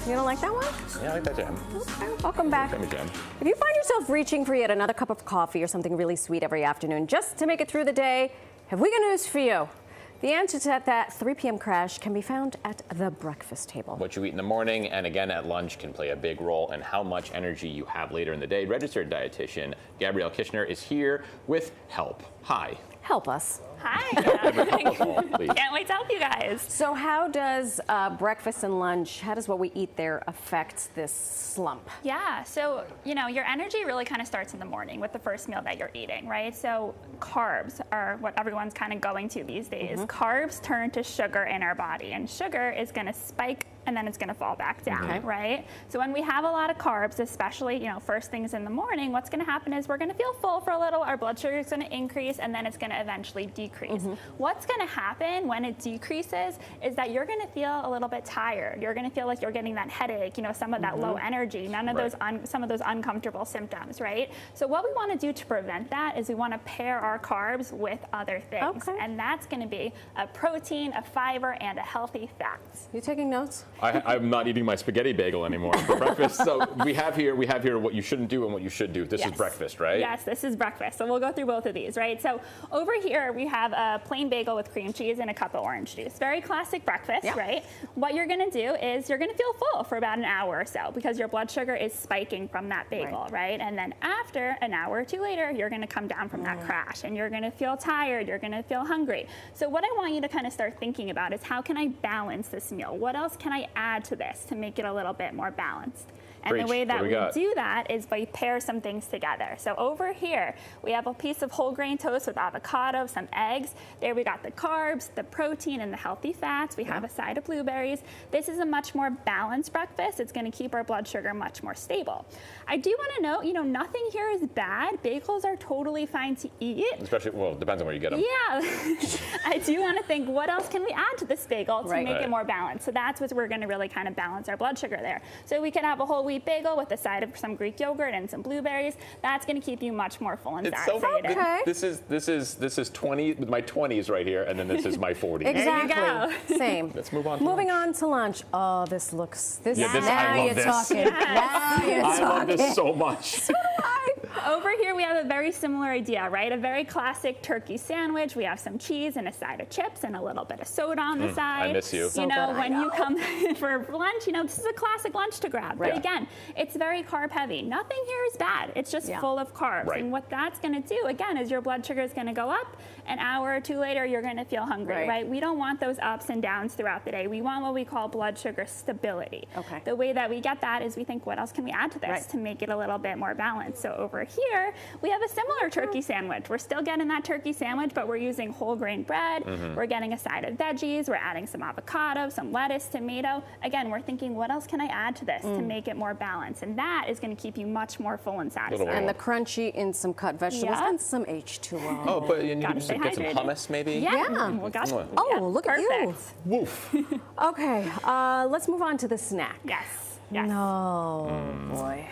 You don't like that one? Yeah, I like that jam. Okay, welcome back. Jam. If you find yourself reaching for yet another cup of coffee or something really sweet every afternoon just to make it through the day, have we got news for you? The answer to that 3 p.m. crash can be found at the breakfast table. What you eat in the morning and again at lunch can play a big role in how much energy you have later in the day. Registered dietitian Gabrielle Kishner is here with help. Hi. Help us. Hi. Please. Can't wait to help you guys. So how does breakfast and lunch, how does what we eat there affect this slump? Yeah, so, your energy really kind of starts in the morning with the first meal that you're eating, right? So carbs are what everyone's kind of going to these days. Carbs turn to sugar in our body, and sugar is going to spike and then it's going to fall back down, right? So when we have a lot of carbs, especially, first things in the morning, what's going to happen is we're going to feel full for a little, our blood sugar is going to increase, and then it's going to eventually decrease. What's going to happen when it decreases is that you're going to feel a little bit tired. You're going to feel like you're getting that headache, some of that low energy, none of those, some of those uncomfortable symptoms, right? So what we want to do to prevent that is we want to pair our carbs with other things, and that's going to be a protein, a fiber, and a healthy fat. You taking notes? I'm not eating my spaghetti bagel anymore for breakfast. So we have here what you shouldn't do and what you should do. This is breakfast, right? Yes, this is breakfast. So we'll go through both of these, right? So over here we have a plain bagel with cream cheese and a cup of orange juice. Very classic breakfast, right? What you're going to do is you're going to feel full for about an hour or so because your blood sugar is spiking from that bagel, right? And then after an hour or two later, you're going to come down from that crash and you're going to feel tired. You're going to feel hungry. So what I want you to kind of start thinking about is how can I balance this meal? What else can I add to this to make it a little bit more balanced? And the way that we do that is by pair some things together. So over here, we have a piece of whole grain toast with avocado, some eggs. There we got the carbs, the protein, and the healthy fats. We have a side of blueberries. This is a much more balanced breakfast. It's going to keep our blood sugar much more stable. I do want to note, nothing here is bad. Bagels are totally fine to eat. Especially, well, it depends on where you get them. Yeah. I do want to think, what else can we add to this bagel to make it more balanced? So that's what we're going to really kind of balance our blood sugar there. So we could have a whole wheat bagel with a side of some Greek yogurt and some blueberries. That's going to keep you much more full and satisfied. This is 20 with my 20s right here, and then this is my 40s. Exactly. There you go. Same. Let's move on. Moving on to lunch. Oh, this looks. I love this. Talking. Now you're talking. I love this so much. So do I. Over here we have a very similar idea, right? A very classic turkey sandwich. We have some cheese and a side of chips and a little bit of soda on the side. I miss you. When you come for lunch, this is a classic lunch to grab. But again, it's very carb heavy. Nothing here is bad. It's just full of carbs. And what that's going to do, again, is your blood sugar is going to go up. An hour or two later, you're going to feel hungry, right? We don't want those ups and downs throughout the day. We want what we call blood sugar stability. The way that we get that is we think, what else can we add to this to make it a little bit more balanced? So over here, we have a similar turkey sandwich. We're still getting that turkey sandwich, but we're using whole grain bread. We're getting a side of veggies. We're adding some avocado, some lettuce, tomato. Again, we're thinking, what else can I add to this to make it more balanced? And that is going to keep you much more full and satisfied. And the crunchy in some cut vegetables and some H2O. Oh, but you need to get some hummus, maybe? Yeah. Look at you. Woof. Okay, let's move on to the snack. Yes. No, boy.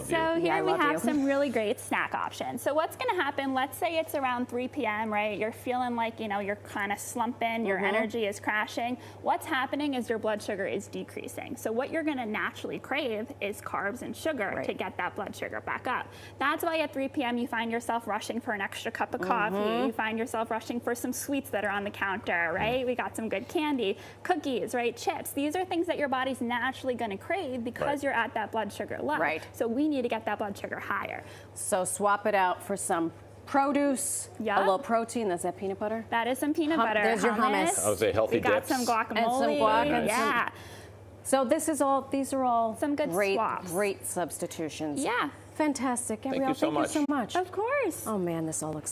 So here we have some really great snack options. So what's going to happen, let's say it's around 3 p.m., right? You're feeling like, you're kind of slumping, your energy is crashing. What's happening is your blood sugar is decreasing. So what you're going to naturally crave is carbs and sugar to get that blood sugar back up. That's why at 3 p.m. you find yourself rushing for an extra cup of coffee. You find yourself rushing for some sweets that are on the counter, right? We got some good candy, cookies, right? Chips. These are things that your body's naturally going to crave because you're at that blood sugar low. So we need to get that blood sugar higher. So swap it out for some produce, a little protein. That's that peanut butter? That is some peanut butter. There's your hummus. I would say healthy dips. We got some guacamole. And some guac. Yeah. So these are all some good swaps. Great substitutions. Yeah. Fantastic. Gabrielle, thank you so much. Of course. Oh man, this all looks